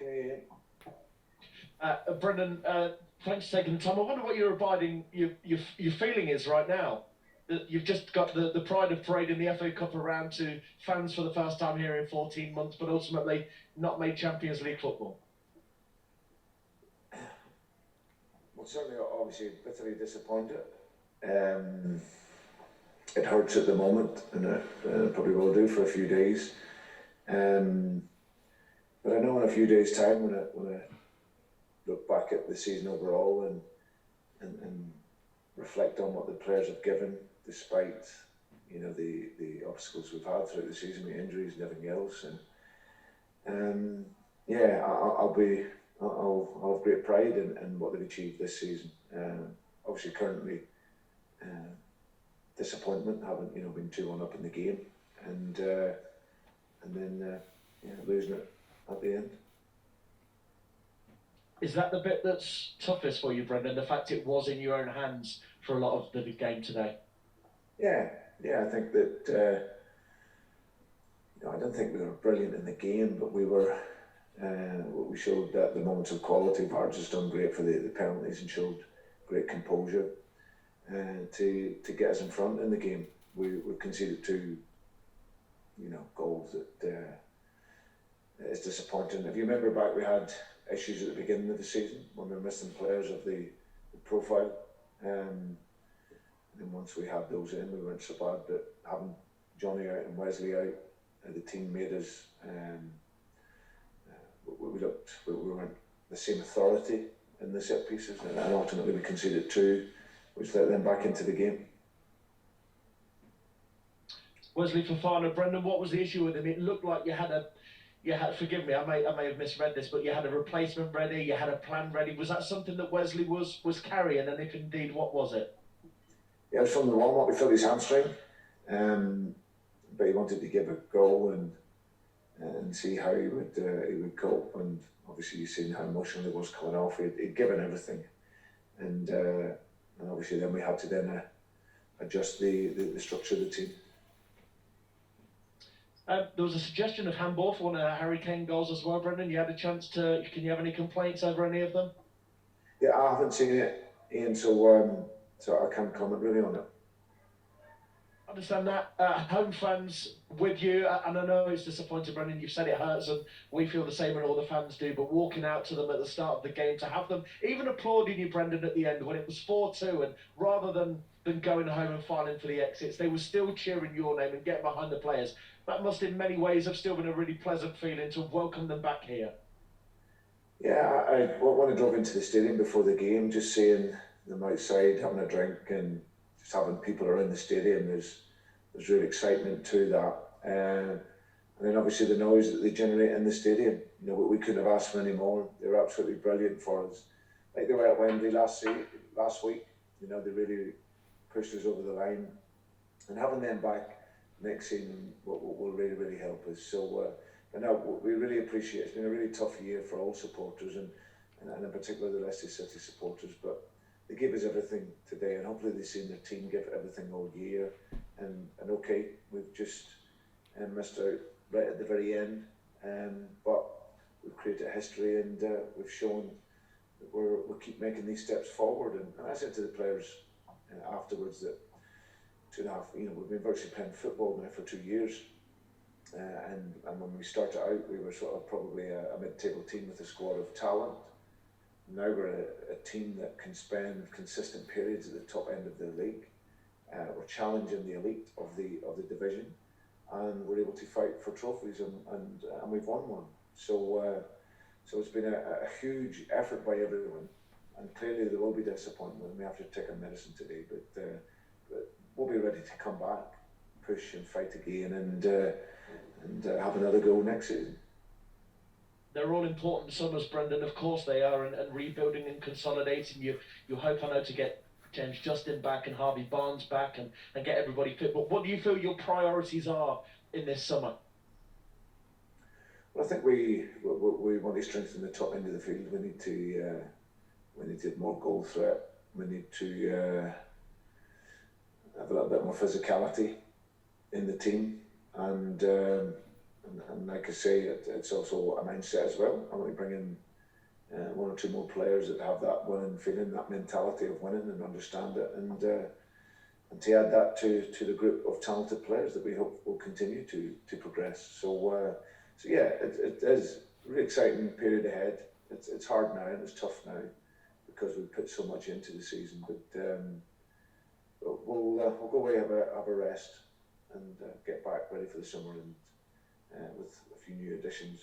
Okay. Brendan, thanks for taking the time. I wonder what your feeling is right now. That you've just got the pride of parade in the FA Cup around to fans for the first time here in 14 months, but ultimately not made Champions League football. Well, certainly, obviously, bitterly disappointed. It hurts at the moment, and it probably will do for a few days. But I know in a few days' time, when I look back at the season overall and reflect on what the players have given, despite the obstacles we've had throughout the season, with injuries and everything else, and yeah, I'll have great pride in what they've achieved this season. Obviously, currently, disappointment having been 2-1 up in the game, and then losing it at the end. Is that the bit that's toughest for you, Brendan? The fact it was in your own hands for a lot of the game today? Yeah, I think that I don't think we were brilliant in the game, but we were. We showed that the moments of quality. Vards has done great for the penalties and showed great composure to get us in front in the game. We conceded two, goals that is disappointing. If you remember back, we had issues at the beginning of the season when we were missing players of the profile. And then once we had those in, we weren't so bad. But having Johnny out and Wesley out, the team made us. We weren't the same authority in the set pieces, and ultimately we conceded two, which let them back into the game. Wesley Fofana, Brendan, what was the issue with him? It looked like you had forgive me, I may have misread this, but you had a replacement ready, you had a plan ready. Was that something that Wesley was carrying, and if indeed, what was it? Yeah, it was from the warm-up. We felt his hamstring, but he wanted to give a go and see how he would cope. And obviously, you've seen how emotional he was coming off. He'd given everything, and obviously then we had to adjust the structure of the team. There was a suggestion of handball for one of the Harry Kane goals as well, Brendan. You had a chance to. Can you have any complaints over any of them? Yeah, I haven't seen it, Ian, so I can't comment really on it. I understand that. Home fans with you, and I know it's disappointing, Brendan. You've said it hurts, and we feel the same, and all the fans do. But walking out to them at the start of the game, to have them even applauding you, Brendan, at the end when it was 4-2, and rather than going home and filing for the exits, they were still cheering your name and getting behind the players. That must, in many ways, have still been a really pleasant feeling to welcome them back here. Yeah, when I drove into the stadium before the game, just seeing them outside having a drink and just having people around the stadium, there's real excitement to that. And then obviously the noise that they generate in the stadium, we couldn't have asked for any more. They were absolutely brilliant for us. Like they were at Wembley last week, they really pushed us over the line. And having them back next season will really, really help us. So, but no, we really appreciate it. It's been a really tough year for all supporters and in particular the Leicester City supporters. But they gave us everything today, and hopefully they've seen their team give everything all year. And okay, we've just missed out right at the very end, but we've created a history, and we've shown that we'll keep making these steps forward. And I said to the players afterwards that 2.5, we've been virtually playing football now for 2 years, and when we started out, we were sort of probably a mid-table team with a squad of talent. Now we're a team that can spend consistent periods at the top end of the league. We're challenging the elite of the division, and we're able to fight for trophies, and we've won one. So it's been a huge effort by everyone, and clearly there will be disappointment. We have to take our medicine today, but we'll be ready to come back, push and fight again, and have another go next season. They're all important summers, Brendan. Of course they are, and rebuilding and consolidating. You hope, I know, to get James Justin back and Harvey Barnes back and get everybody fit. But what do you feel your priorities are in this summer? Well, I think we want to strengthen the top end of the field. We need to have more goal threat. We need to have a little bit more physicality in the team, and and like I say, it's also a mindset as well. I want to bring in one or two more players that have that winning feeling, that mentality of winning, and understand it, and to add that to the group of talented players that we hope will continue to progress. So yeah, it is a really exciting period ahead. It's hard now and it's tough now because we've put so much into the season, but we'll go away, have a rest, and get back ready for the summer, and with a few new additions,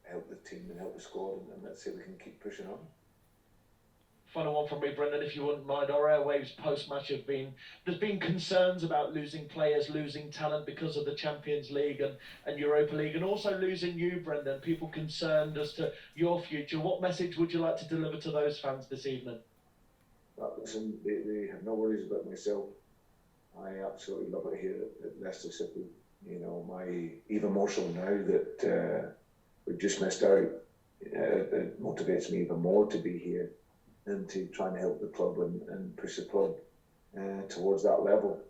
help the team and help the squad, and let's see if we can keep pushing on. Final one from me, Brendan, if you wouldn't mind. Our airwaves post-match there's been concerns about losing players, losing talent because of the Champions League and Europa League, and also losing you, Brendan. People concerned as to your future. What message would you like to deliver to those fans this evening? But listen, they have no worries about myself. I absolutely love it here at Leicester City. You know, even more so now that we've just missed out. It motivates me even more to be here and to try and help the club and push the club towards that level.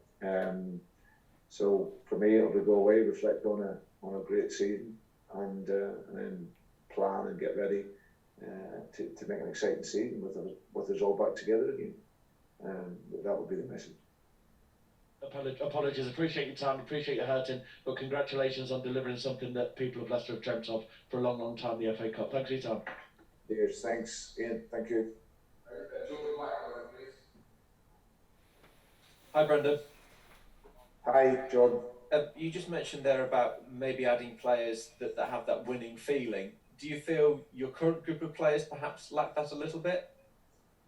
So for me, it'll be go away, reflect on a great season, and then plan and get ready to make an exciting season with us all back together again. That would be the message. Apologies, appreciate your time, appreciate your hurting, but congratulations on delivering something that people of Leicester have dreamt of for a long, long time, the FA Cup. Thanks for your time. Cheers, thanks, Ian, thank you. Hi, Brendan. Hi, Jordan. You just mentioned there about maybe adding players that have that winning feeling. Do you feel your current group of players perhaps lack that a little bit?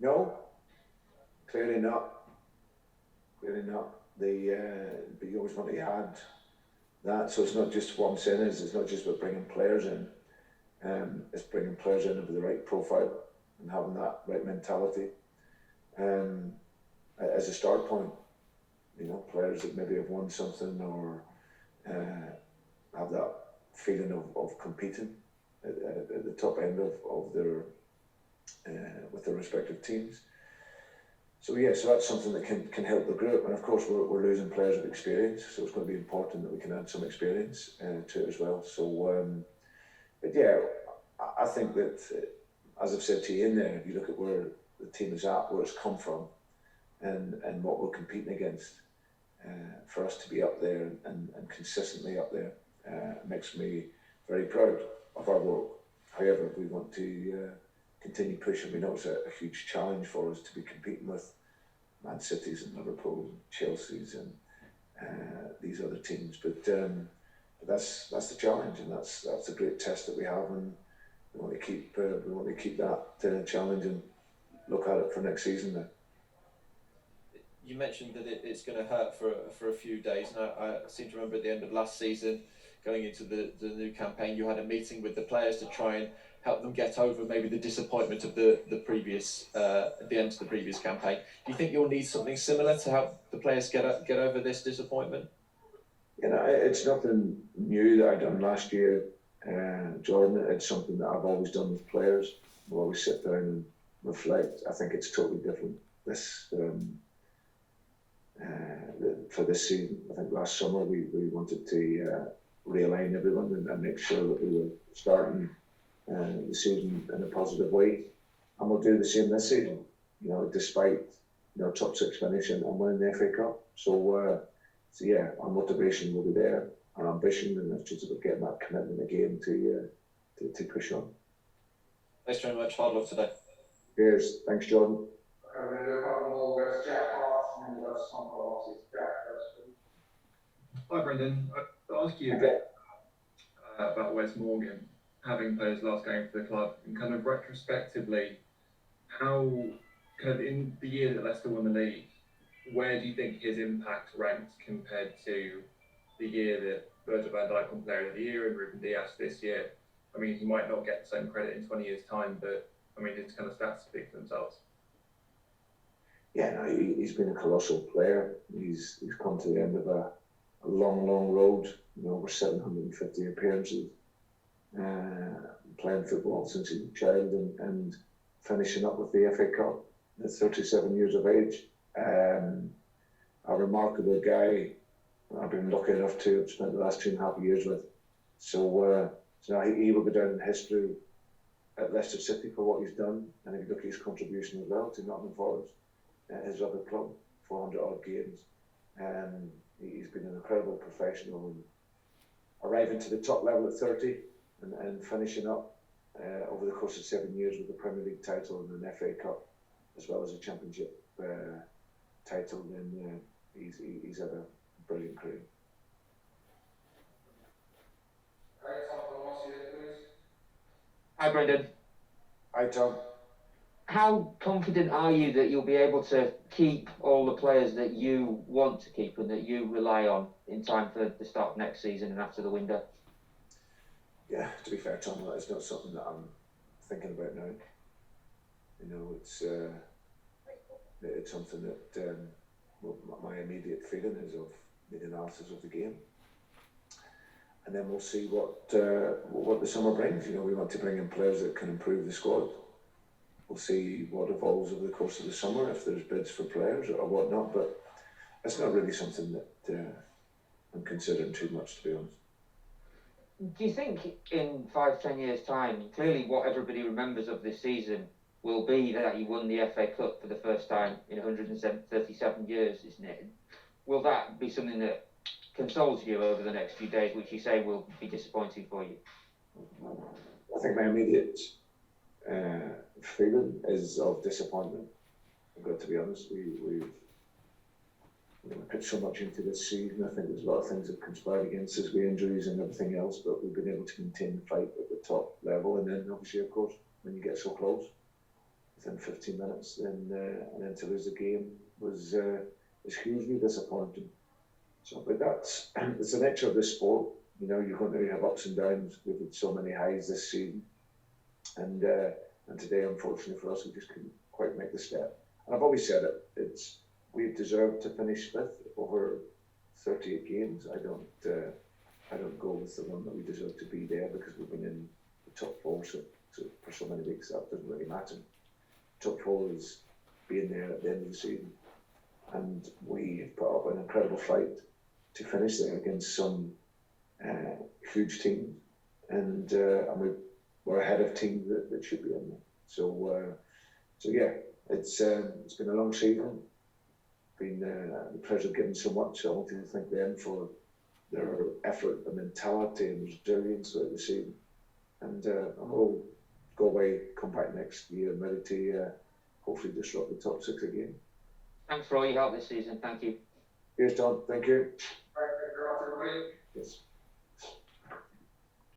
No, clearly not. Clearly not. But you always want to add that, so it's not just what I'm saying is it's not just about bringing players in. It's bringing players in with the right profile and having that right mentality as a start point. You know, players that maybe have won something or have that feeling of competing at the top end of their with their respective teams. So yeah, so that's something that can help the group, and of course we're losing players of experience, so it's going to be important that we can add some experience to it as well. So, but yeah, I think that as I've said to you in there, if you look at where the team is at, where it's come from, and what we're competing against, for us to be up there and consistently up there makes me very proud of our work. However, we want to continue pushing. We know it's a huge challenge for us to be competing with Man Cities and Liverpool, and Chelsea's, and these other teams. But that's the challenge, and that's a great test that we have, and we want to keep that challenge and look at it for next season now. You mentioned that it's going to hurt for a few days. Now, I seem to remember at the end of last season, going into the new campaign, you had a meeting with the players to try and help them get over maybe the disappointment of the previous at the end of the previous campaign. Do you think you'll need something similar to help the players get over this disappointment? You know, it's nothing new that I done last year, Jordan. It's something that I've always done with players. We'll always sit down and reflect. I think it's totally different for this season. I think last summer we wanted to realign everyone and make sure that we were starting the season in a positive way, and we'll do the same this season. You know, despite top six finish and winning the FA Cup. So yeah, our motivation will be there, our ambition, and it's just about getting that commitment again to push on. Thanks very much. Hard luck today. Cheers. Thanks, Jordan. Hi Brendan, I'll ask you a bit about Wes Morgan having played his last game for the club, and kind of retrospectively, how kind of in the year that Leicester won the league, where do you think his impact ranked compared to the year that Virgil van Dijk won Player of the Year and Ruben Dias this year? I mean, he might not get the same credit in 20 years' time, but I mean, his kind of stats speak for themselves. Yeah, no, he's been a colossal player. He's come to the end of a long road. Over 750 appearances, playing football since he was a child, and finishing up with the FA Cup at 37 years of age. A remarkable guy. I've been lucky enough to have spent the last 2.5 years with. So now he will go down in history at Leicester City for what he's done, and if you look at his contribution as well to Nottingham Forest, his other club, 400 odd games, he's been an incredible professional, and arriving to the top level at 30 and finishing up over the course of 7 years with the Premier League title and an FA Cup, as well as a Championship title, then he's had a brilliant career. Hi, Brendan. Hi, Tom. How confident are you that you'll be able to keep all the players that you want to keep and that you rely on in time for the start of next season and after the window? Yeah, to be fair, Tom, it's not something that I'm thinking about now. It's something that my immediate feeling is of the analysis of the game, and then we'll see what the summer brings. We want to bring in players that can improve the squad. We'll see what evolves over the course of the summer, if there's bids for players or whatnot, but it's not really something that I'm considering too much, to be honest. Do you think in 5-10 years' time, clearly what everybody remembers of this season will be that you won the FA Cup for the first time in 137 years, isn't it? Will that be something that consoles you over the next few days, which you say will be disappointing for you? I think my immediate feeling is of disappointment. I've got to be honest. We've put so much into this season. I think there's a lot of things that conspired against us with injuries and everything else, but we've been able to maintain the fight at the top level. And then obviously, of course, when you get so close, within 15 minutes, and then to lose the game was hugely disappointing. But it's the nature of this sport. You're going to have ups and downs. We've had so many highs this season, and today, unfortunately for us, we just couldn't quite make the step. And I've always said it. We've deserved to finish fifth over 38 games. I don't go with the one that we deserve to be there because we've been in the top four for so many weeks. That doesn't really matter. Top four is being there at the end of the season, and we put up an incredible fight to finish there against some huge teams, and we're ahead of teams that should be in there. So yeah, it's been a long season. Been the pleasure of giving so much. I wanted to thank them for their effort and mentality and resilience throughout the season, and we'll go away, come back next year and ready to hopefully disrupt the top six again. Thanks for all your help this season. Thank you. Here's Tom. Thank you. All right, everybody. Yes.